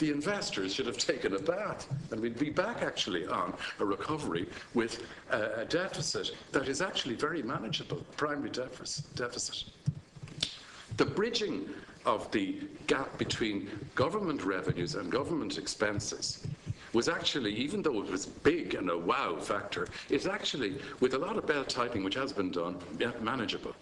the investors should have taken a bath, and we'd be back actually on a recovery with a deficit that is actually very manageable, primary deficit. The bridging of the gap between government revenues and government expenses was actually, even though it was big and a wow factor, is actually, with a lot of belt-tightening which has been done, manageable.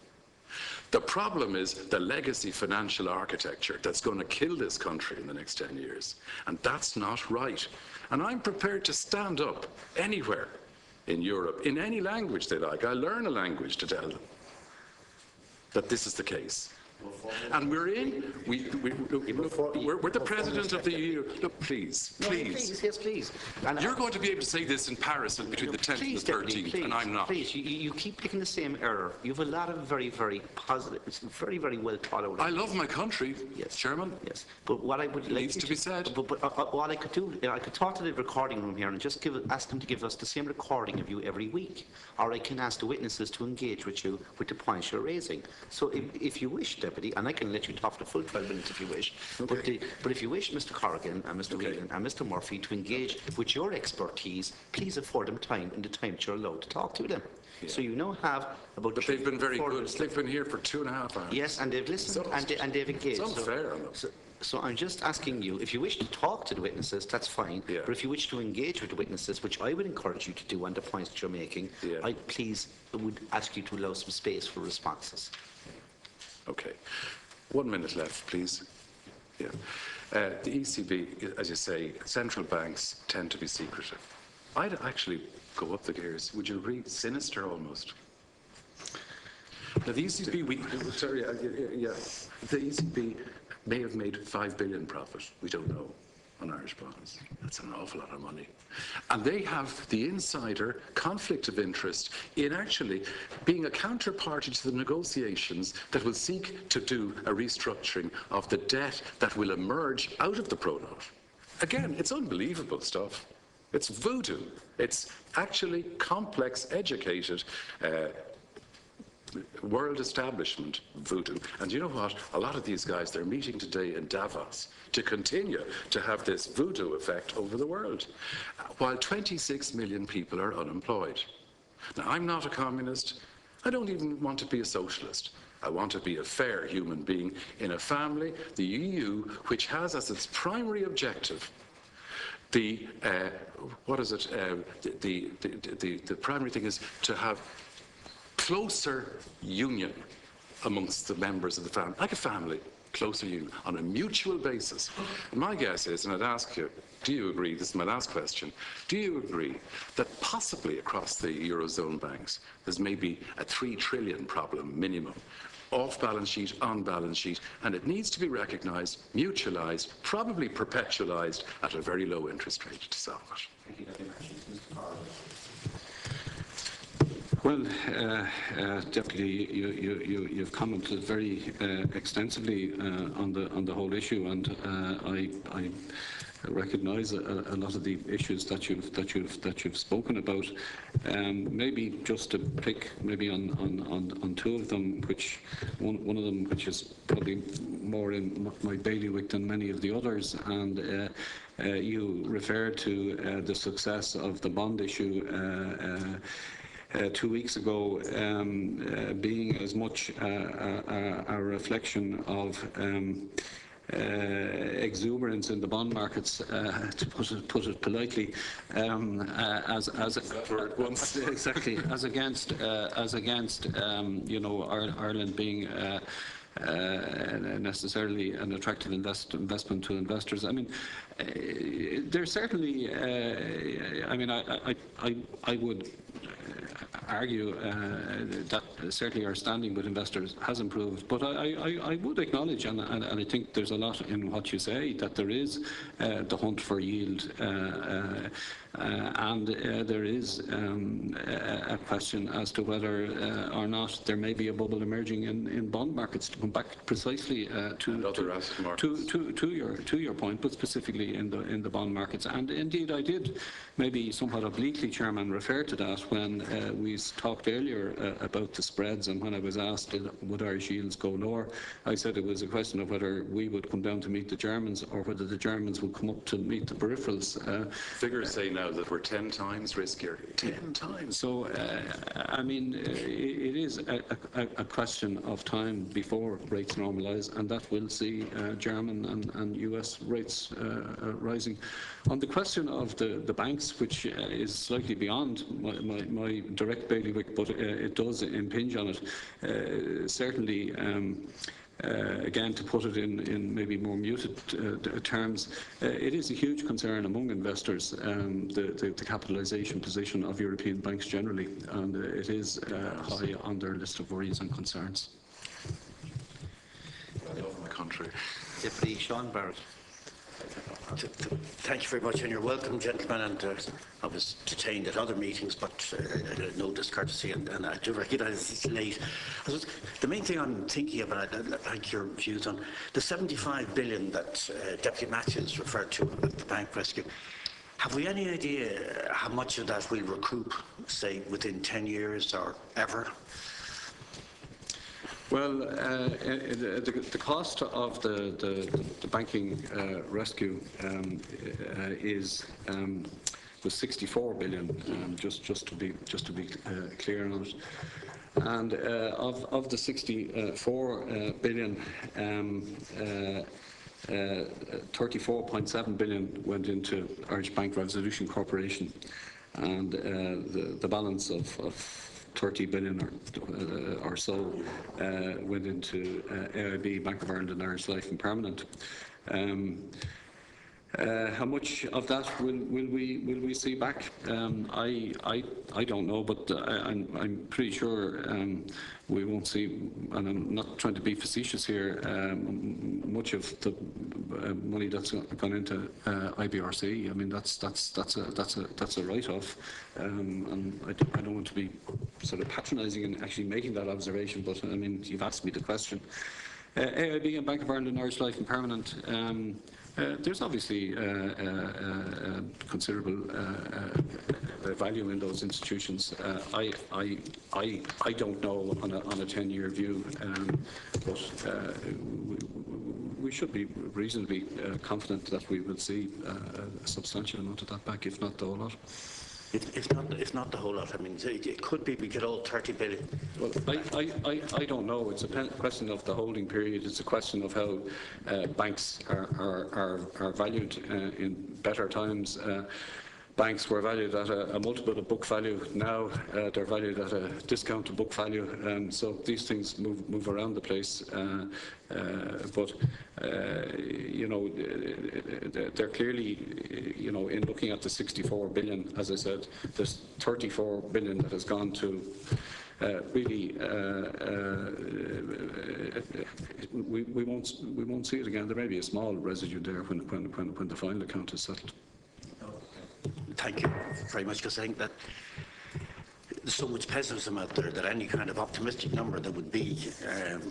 The problem is the legacy financial architecture that's going to kill this country in the next 10 years. And that's not right. And I'm prepared to stand up anywhere in Europe, in any language they like. I learn a language to tell them that this is the case. And we're the president of the EU. Look, please. Yes, please. And you're going to be able to say this in Paris between the 10th and the 13th, and I'm not. Please, you keep making the same error. You have a lot of very, very positive, it's very, very well thought out. I love my country, yes, Chairman. Yes, but what I would like needs to be said. But what I could do, I could talk to the recording room here and just ask them to give us the same recording of you every week, or I can ask the witnesses to engage with you with the points you're raising. So if you wish, Deputy, and I can let you talk the full 12 minutes if you wish, okay. But if you wish, Mr. Corrigan and Mr. Whelan and Mr. Murphy, to engage with your expertise, please afford them time in the time that you're allowed to talk to them. Yeah. So you now have about the... They've been very good. They've been here for 2.5 hours. Yes, and they've listened and they've engaged. It's unfair. So I'm just asking you, if you wish to talk to the witnesses, that's fine. Yeah. But if you wish to engage with the witnesses, which I would encourage you to do on the points that you're making, yeah, I would ask you to allow some space for responses. Okay. 1 minute left, please. Yeah. The ECB, as you say, central banks tend to be secretive. I'd actually go up the gears. Would you agree? Sinister almost. Now, the ECB, the ECB may have made $5 billion profit. We don't know on Irish bonds. That's an awful lot of money. And they have the insider conflict of interest in actually being a counterparty to the negotiations that will seek to do a restructuring of the debt that will emerge out of the pro-note. Again, it's unbelievable stuff. It's voodoo. It's actually complex, educated, world establishment voodoo. And you know what? A lot of these guys, they're meeting today in Davos to continue to have this voodoo effect over the world, while 26 million people are unemployed. Now, I'm not a communist. I don't even want to be a socialist. I want to be a fair human being in a family, the EU, which has as its primary objective the primary thing is to have closer union amongst the members of the family, like a family, closer union, on a mutual basis. And my guess is, and I'd ask you, do you agree, this is my last question, do you agree that possibly across the Eurozone banks there's maybe a 3 trillion problem minimum, off balance sheet, on balance sheet, and it needs to be recognised, mutualised, probably perpetualised at a very low interest rate to solve it? Thank you very much. Well, Deputy, you've commented very extensively on the whole issue, and I recognise a lot of the issues that you've spoken about. Maybe just to pick maybe on 2 of them, which one of them which is probably more in my bailiwick than many of the others, and you referred to the success of the bond issue 2 weeks ago being as much a reflection of exuberance in the bond markets, to put it politely, as against you know, Ireland being necessarily an attractive investment to investors. I mean, there's certainly. I mean, I would argue that certainly our standing with investors has improved, but I would acknowledge, and I think there's a lot in what you say, that there is the hunt for yield and there is a question as to whether or not there may be a bubble emerging in bond markets, to come back precisely to your point, but specifically in the bond markets. And indeed, I did maybe somewhat obliquely, Chairman, refer to that when we talked earlier about the spreads, and when I was asked would Irish yields go lower, I said it was a question of whether we would come down to meet the Germans or whether the Germans would come up to meet the peripherals. Figures say now that we're 10 times riskier. 10 times. So, I mean, it is a question of time before rates normalise, and that will see German and US rates rising. On the question of the banks, which is slightly beyond my direct bailiwick, but it does impinge on it, certainly. Again, to put it in maybe more muted terms, it is a huge concern among investors, the capitalisation position of European banks generally, and it is high on their list of worries and concerns. I love my country. Deputy Sean Barrett. Thank you very much, and you're welcome, gentlemen. And I was detained at other meetings, but no discourtesy, and I do recognise it's late. The main thing I'm thinking about, I'd like your views on the 75 billion that Deputy Mathews referred to at the bank rescue. Have we any idea how much of that we'll recoup, say, within 10 years or ever? Well, the cost of the banking rescue was 64 billion, just to be clear on it. And of the 64 billion, 34.7 billion went into Irish Bank Resolution Corporation, and the balance of 30 billion or so went into AIB, Bank of Ireland and Irish Life and Permanent. How much of that will we see back? I don't know, but I'm pretty sure we won't see, and I'm not trying to be facetious here, much of the money that's gone into IBRC. I mean, that's a write-off, and I don't want to be sort of patronising in actually making that observation, but I mean, you've asked me the question. AIB and Bank of Ireland and Irish Life and Permanent. There's obviously considerable value in those institutions. I don't know on a 10-year view, but we should be reasonably confident that we will see a substantial amount of that back, if not the whole lot. If not the whole lot, I mean, it could be we get all 30 billion. Well, I don't know. It's a question of the holding period. It's a question of how banks are valued in better times. Banks were valued at a multiple of book value. Now they're valued at a discount to book value. So these things move around the place. But you know, they're clearly, you know, in looking at the 64 billion, as I said, there's 34 billion that has gone to really, we won't see it again. There may be a small residue there when the final account is settled. Thank you very much, because I think that there's so much pessimism out there that any kind of optimistic number that would be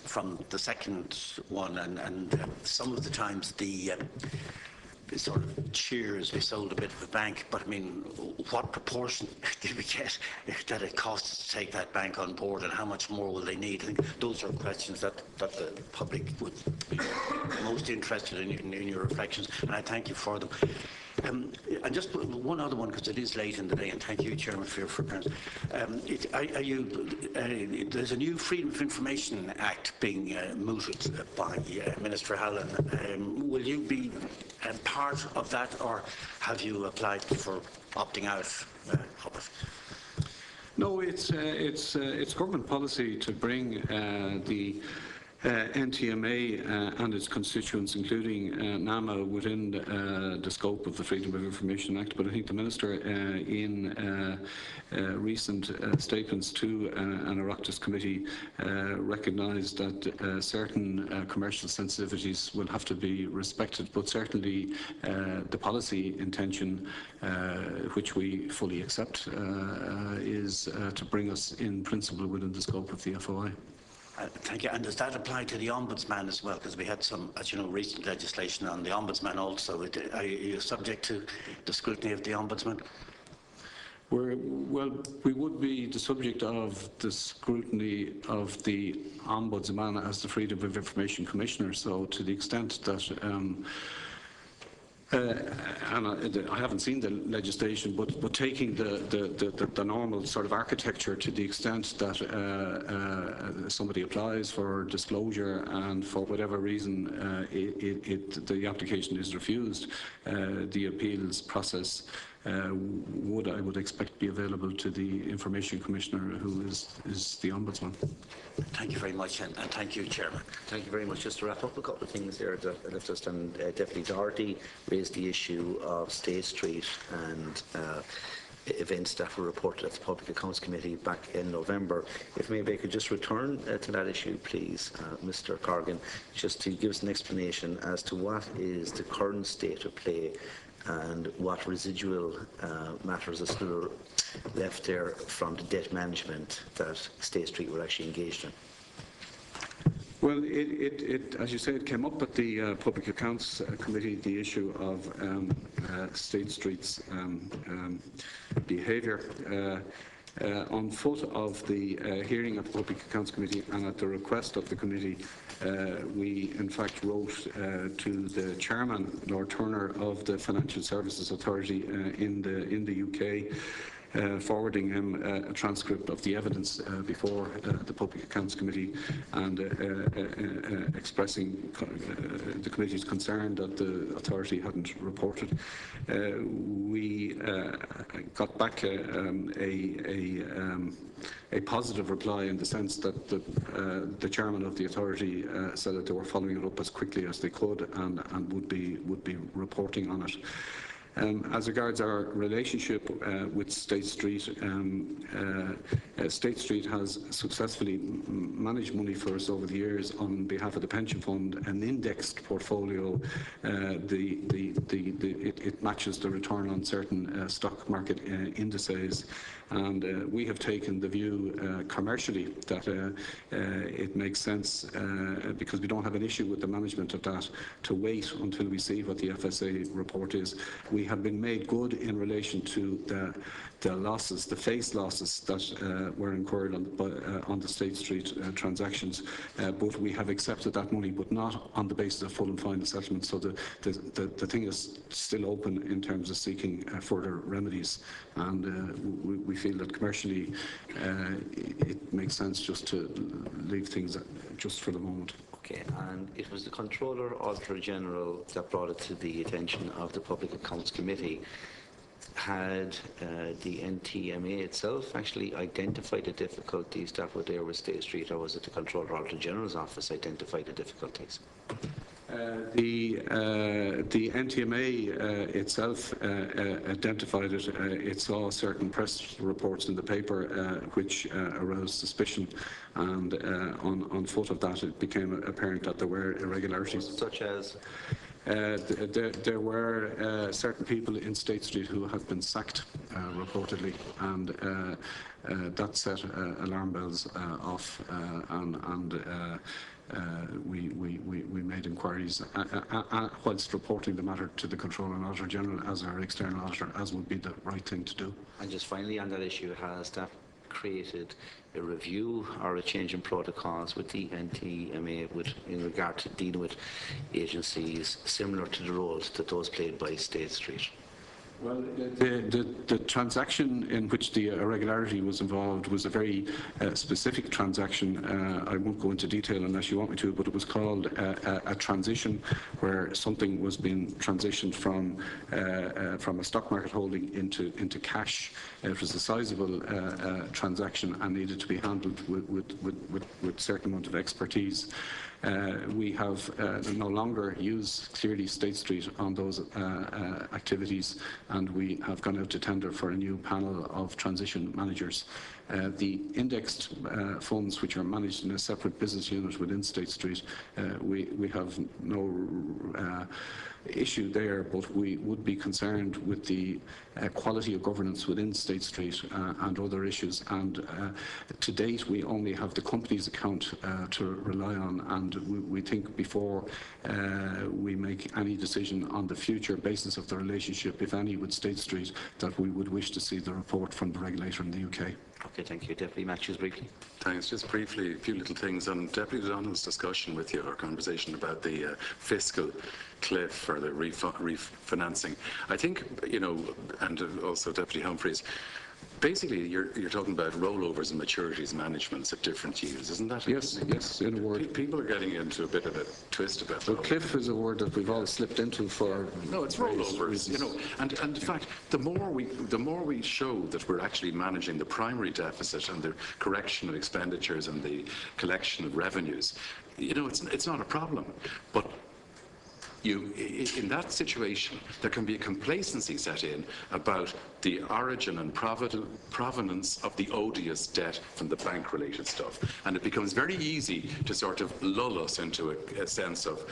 from the second one, and some of the times the sort of cheers, we sold a bit of a bank, but I mean, what proportion did we get that it costs to take that bank on board, and how much more will they need? I think those are questions that the public would be most interested in your reflections, and I thank you for them. And just one other one, because it is late in the day, and thank you, Chairman, for your forbearance. There's a new Freedom of Information Act being mooted by Minister Hallen. Will you be part of that, or have you applied for opting out of it? No, it's government policy to bring the NTMA and its constituents, including NAMA, within the scope of the Freedom of Information Act. But I think the Minister, in recent statements to an Oireachtas committee, recognised that certain commercial sensitivities will have to be respected, but certainly the policy intention, which we fully accept, is to bring us in principle within the scope of the FOI. Thank you. And does that apply to the Ombudsman as well? Because we had some, as you know, recent legislation on the Ombudsman also. Are you subject to the scrutiny of the Ombudsman? Well, we would be the subject of the scrutiny of the Ombudsman as the Freedom of Information Commissioner. So to the extent that and I haven't seen the legislation, but taking the normal sort of architecture, to the extent that somebody applies for disclosure and for whatever reason the application is refused, the appeals process I would expect be available to the Information Commissioner, who is the Ombudsman. Thank you very much, and thank you, Chairman. Thank you very much. Just to wrap up a couple of things there that I've just done. Deputy Doherty raised the issue of State Street and events that were reported at the Public Accounts Committee back in November. If maybe I could just return to that issue, please, Mr. Corrigan, just to give us an explanation as to what is the current state of play and what residual matters are still left there from the debt management that State Street were actually engaged in. Well, as you say, it came up at the Public Accounts Committee, the issue of State Street's behaviour. On foot of the hearing at the Public Accounts Committee and at the request of the committee, we in fact wrote to the chairman, Lord Turner, of the Financial Services Authority in the UK, forwarding him a transcript of the evidence before the Public Accounts Committee, and expressing the committee's concern that the authority hadn't reported. We got back a positive reply, in the sense that the chairman of the authority said that they were following it up as quickly as they could and would be reporting on it. As regards our relationship with State Street, State Street has successfully managed money for us over the years on behalf of the pension fund, an indexed portfolio. It matches the return on certain stock market indices, and we have taken the view commercially that it makes sense, because we don't have an issue with the management of that, to wait until we see what the FSA report is. We have been made good in relation to the losses, the face losses that were incurred on the State Street transactions, but we have accepted that money, but not on the basis of full and final settlement. So the thing is still open in terms of seeking further remedies, and we feel that commercially it makes sense just to leave things just for the moment. Okay, and it was the Controller Auditor General that brought it to the attention of the Public Accounts Committee. Had the NTMA itself actually identified the difficulties that were there with State Street, or was it the Controller Auditor General's office identified the difficulties? The NTMA itself identified it. It saw certain press reports in the paper which aroused suspicion, and on foot of that it became apparent that there were irregularities. Such as? There were certain people in State Street who have been sacked, reportedly, and that set alarm bells off, and we made inquiries whilst reporting the matter to the Controller and Auditor General as our external auditor, as would be the right thing to do. And just finally, on that issue, has that created a review or a change in protocols with the NTMA in regard to dealing with agencies similar to the roles that those played by State Street? Well, the transaction in which the irregularity was involved was a very specific transaction. I won't go into detail unless you want me to, but it was called a transition, where something was being transitioned from a stock market holding into cash. It was a sizable transaction and needed to be handled with certain amount of expertise. We have no longer used clearly State Street on those activities, and we have gone out to tender for a new panel of transition managers. The indexed funds, which are managed in a separate business unit within State Street, we have no issue there, but we would be concerned with the quality of governance within State Street and other issues. And to date, we only have the company's account to rely on, and we think before we make any decision on the future basis of the relationship, if any, with State Street, that we would wish to see the report from the regulator in the UK. Okay, thank you. Deputy Mathews, briefly. Thanks. Just briefly, a few little things on Deputy Donald's discussion with you, or conversation about the fiscal cliff or the refinancing. I think, you know, and also Deputy Humphreys, basically you're talking about rollovers and maturities managements at different yields, isn't that? Yes, yes, in a word. People are getting into a bit of a twist about that. Well, cliff is a word that we've all slipped into for... No, it's rollovers, you know, and in fact, the more we show that we're actually managing the primary deficit and the correction of expenditures and the collection of revenues, you know, it's not a problem. But in that situation, there can be a complacency set in about the origin and provenance of the odious debt from the bank-related stuff. And it becomes very easy to sort of lull us into a sense of,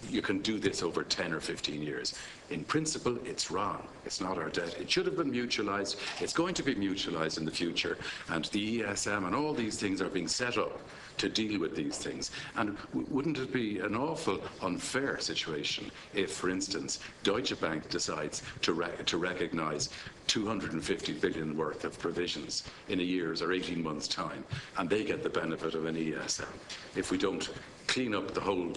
you can do this over 10 or 15 years. In principle, it's wrong. It's not our debt. It should have been mutualised. It's going to be mutualised in the future. And the ESM and all these things are being set up to deal with these things. And wouldn't it be an awful unfair situation if, for instance, Deutsche Bank decides to recognise 250 billion worth of provisions in a year's or 18 months' time, and they get the benefit of an ESM, if we don't clean up the whole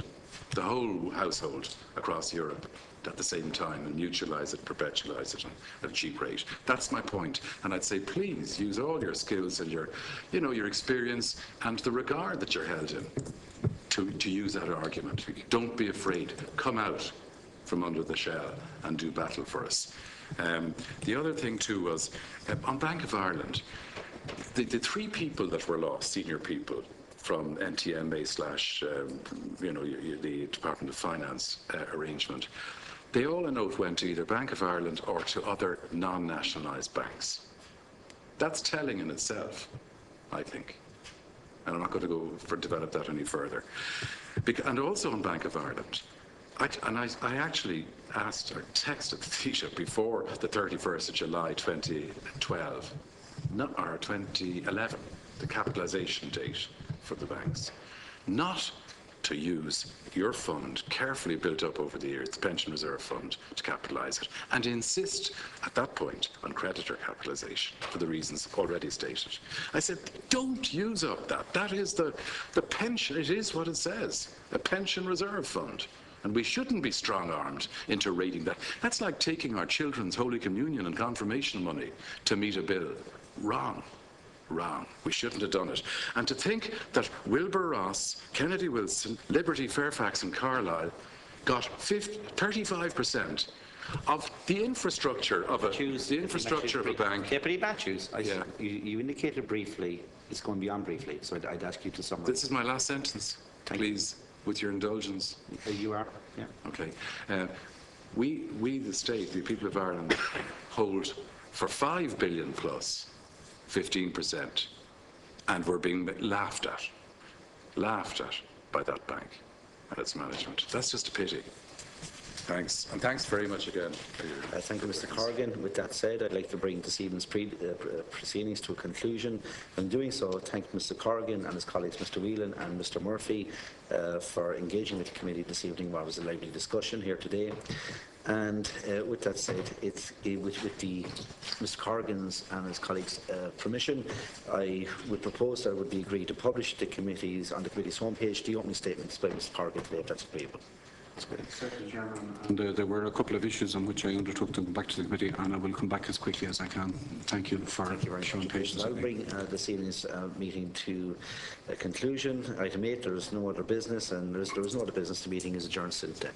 household across Europe at the same time and mutualise it, perpetualise it at a cheap rate. That's my point. And I'd say, please use all your skills and your experience and the regard that you're held in to use that argument. Don't be afraid. Come out from under the shell and do battle for us. The other thing too was on Bank of Ireland, the three people that were lost, senior people, from NTMA / the Department of Finance arrangement, they all a note went to either Bank of Ireland or to other non-nationalised banks. That's telling in itself, I think. And I'm not going to develop that any further. And also on Bank of Ireland, I actually asked or texted Taoiseach before the 31st of July 2012, or 2011, the capitalisation date for the banks, not to use your fund, carefully built up over the years, the Pension Reserve Fund, to capitalise it, and insist at that point on creditor capitalisation for the reasons already stated. I said, don't use up that. That is the pension. It is what it says, a pension reserve fund. And we shouldn't be strong-armed into raiding that. That's like taking our children's Holy Communion and confirmation money to meet a bill. Wrong. Wrong. We shouldn't have done it. And to think that Wilbur Ross, Kennedy Wilson, Liberty, Fairfax and Carlisle got 35% of the infrastructure of a bank. Deputy Mathews, you indicated briefly, it's going beyond briefly, so I'd ask you to summarize. This is my last sentence, please, with your indulgence. You are, yeah. Okay. We, the state, the people of Ireland, hold for 5 billion plus 15%, and we're being laughed at by that bank and its management. That's just a pity. Thanks, and thanks very much again. Thank you, Mr. Corrigan. With that said, I'd like to bring this evening's proceedings to a conclusion. In doing so, thank Mr. Corrigan and his colleagues, Mr. Whelan and Mr. Murphy, for engaging with the committee this evening. What was a lively discussion here today. And with that said, with Mr. Corrigan's and his colleagues' permission, I would propose that it would be agreed to publish the committee's homepage the opening statements by Mr. Corrigan today, if that's agreeable. And there were a couple of issues on which I undertook to come back to the committee, and I will come back as quickly as I can. Thank you for showing patience. I'll bring this evening's meeting to a conclusion. Item 8, there is no other business, and there is no other business. The meeting is adjourned since then.